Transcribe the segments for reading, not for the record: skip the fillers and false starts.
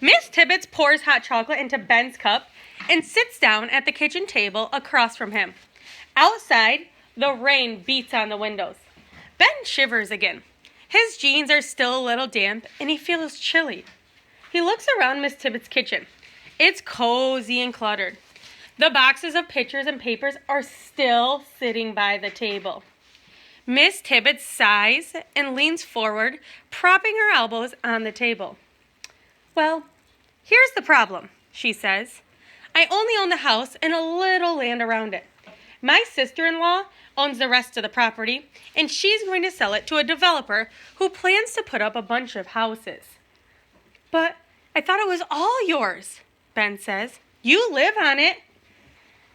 Miss Tibbetts pours hot chocolate into Ben's cup and sits down at the kitchen table across from him. Outside, the rain beats on the windows. Ben shivers again. His jeans are still a little damp, and he feels chilly. He looks around Miss Tibbetts' kitchen. It's cozy and cluttered. The boxes of pictures and papers are still sitting by the table. Miss Tibbetts sighs and leans forward, propping her elbows on the table. Well, here's the problem, she says. I only own the house and a little land around it. My sister-in-law owns the rest of the property, and she's going to sell it to a developer who plans to put up a bunch of houses. But I thought it was all yours, Ben says. You live on it.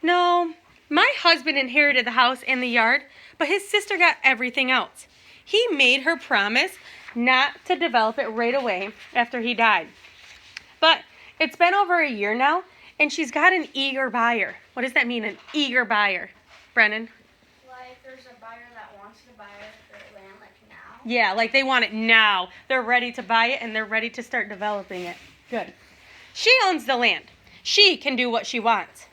No, my husband inherited the house and the yard, but his sister got everything else. He made her promise not to develop it right away after he died. But it's been over a year now, and she's got an eager buyer. What does that mean, an eager buyer, Brennan? Like there's a buyer that wants to buy the land like now? Yeah, like they want it now. They're ready to buy it, and they're ready to start developing it. Good. She owns the land. She can do what she wants.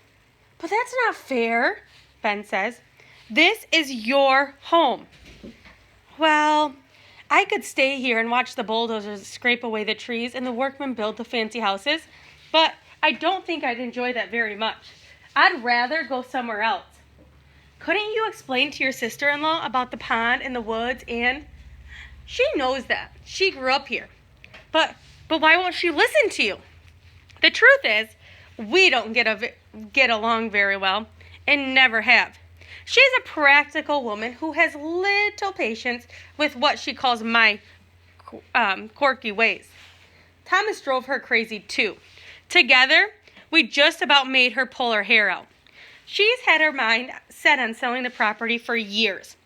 But that's not fair, Ben says. This is your home. Well, I could stay here and watch the bulldozers scrape away the trees and the workmen build the fancy houses, but I don't think I'd enjoy that very much. I'd rather go somewhere else. Couldn't you explain to your sister-in-law about the pond and the woods and... She knows that. She grew up here. But why won't she listen to you? The truth is, we don't get along very well and never have. She's a practical woman who has little patience with what she calls my quirky ways. Thomas drove her crazy too. Together, we just about made her pull her hair out. She's had her mind set on selling the property for years,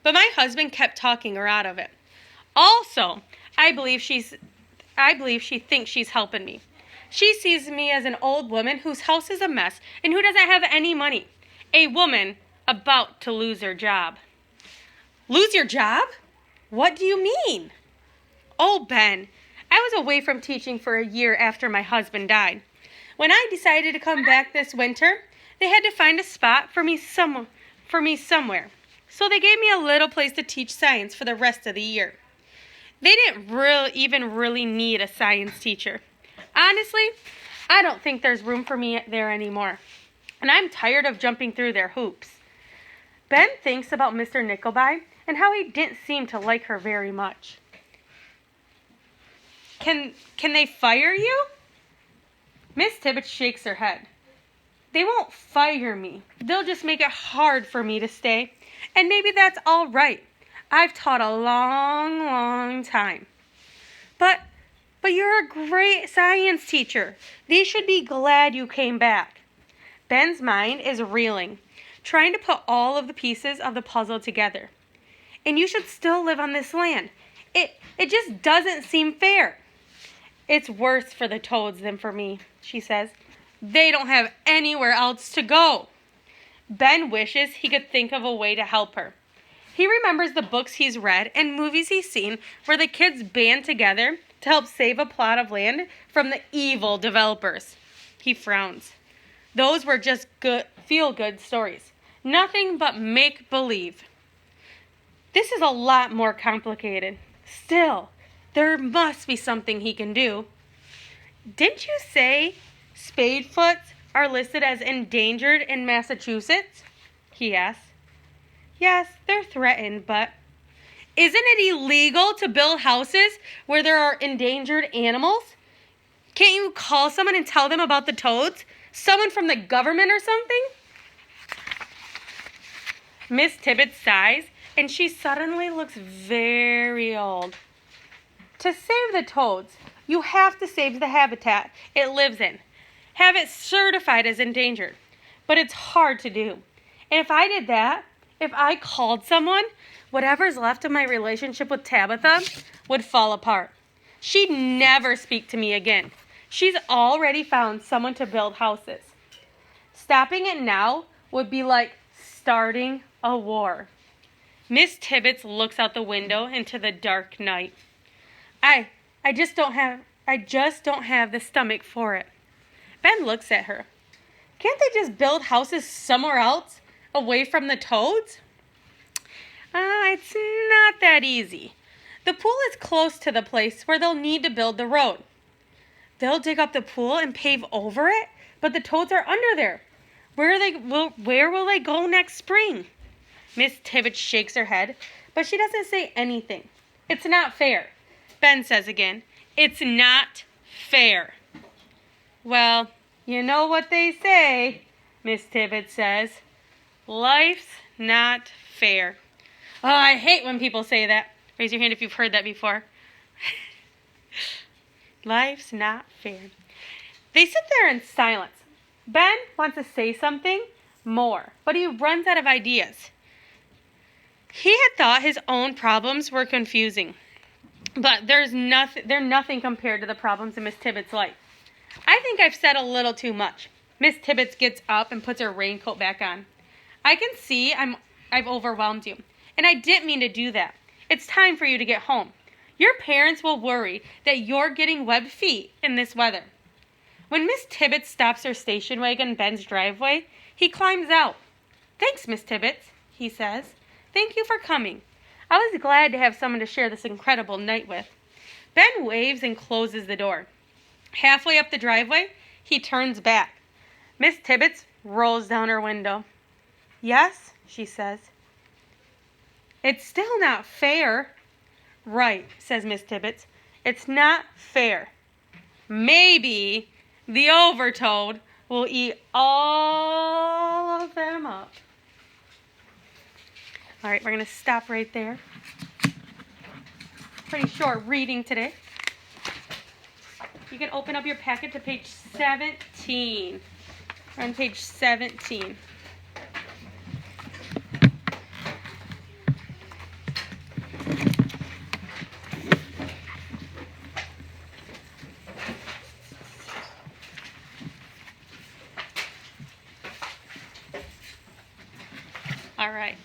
but my husband kept talking her out of it. Also, I believe she thinks she's helping me. She sees me as an old woman whose house is a mess and who doesn't have any money. A woman about to lose her job. Lose your job? What do you mean? Oh, Ben, I was away from teaching for a year after my husband died. When I decided to come back this winter, they had to find a spot for me somewhere. So they gave me a little place to teach science for the rest of the year. They didn't really need a science teacher. Honestly, I don't think there's room for me there anymore. And I'm tired of jumping through their hoops. Ben thinks about Mr. Nickleby and how he didn't seem to like her very much. Can they fire you? Miss Tibbetts shakes her head. They won't fire me. They'll just make it hard for me to stay. And maybe that's all right. I've taught a long time. But you're a great science teacher. They should be glad you came back. Ben's mind is reeling, trying to put all of the pieces of the puzzle together. And you should still live on this land. It just doesn't seem fair. It's worse for the toads than for me, she says. They don't have anywhere else to go. Ben wishes he could think of a way to help her. He remembers the books he's read and movies he's seen where the kids band together to help save a plot of land from the evil developers. He frowns. Those were just feel-good stories. Nothing but make-believe. This is a lot more complicated. Still, there must be something he can do. Didn't you say Spadefoots are listed as endangered in Massachusetts? He asked. Yes, they're threatened, but isn't it illegal to build houses where there are endangered animals? Can't you call someone and tell them about the toads? Someone from the government or something? Miss Tibbetts sighs, and she suddenly looks very old. To save the toads, you have to save the habitat it lives in. Have it certified as endangered. But it's hard to do. And if I did that, if I called someone, whatever's left of my relationship with Tabitha would fall apart. She'd never speak to me again. She's already found someone to build houses. Stopping it now would be like starting a war. Miss Tibbetts looks out the window into the dark night. I I just don't have the stomach for it. Ben looks at her. Can't they just build houses somewhere else, away from the toads? It's not that easy. The pool is close to the place where they'll need to build the road. They'll dig up the pool and pave over it, but the toads are under there. Where will they go next spring? Miss Tibbetts shakes her head, but she doesn't say anything. It's not fair. Ben says again, it's not fair. Well, you know what they say, Miss Tibbetts says. Life's not fair. Oh, I hate when people say that. Raise your hand if you've heard that before. Life's not fair. They sit there in silence. Ben wants to say something more, but he runs out of ideas. He had thought his own problems were confusing, but they're nothing compared to the problems in Miss Tibbetts' life. I think I've said a little too much. Miss Tibbetts gets up and puts her raincoat back on. I can see I've overwhelmed you, and I didn't mean to do that. It's time for you to get home. Your parents will worry that you're getting webbed feet in this weather. When Miss Tibbetts stops her station wagon in Ben's driveway, he climbs out. Thanks, Miss Tibbetts, he says. Thank you for coming. I was glad to have someone to share this incredible night with. Ben waves and closes the door. Halfway up the driveway, he turns back. Miss Tibbetts rolls down her window. Yes, she says. It's still not fair. Right, says Miss Tibbetts. It's not fair. Maybe the overtoad will eat all of them up. All right, we're going to stop right there. Pretty short reading today. You can open up your packet to page 17. We're on page 17. All right.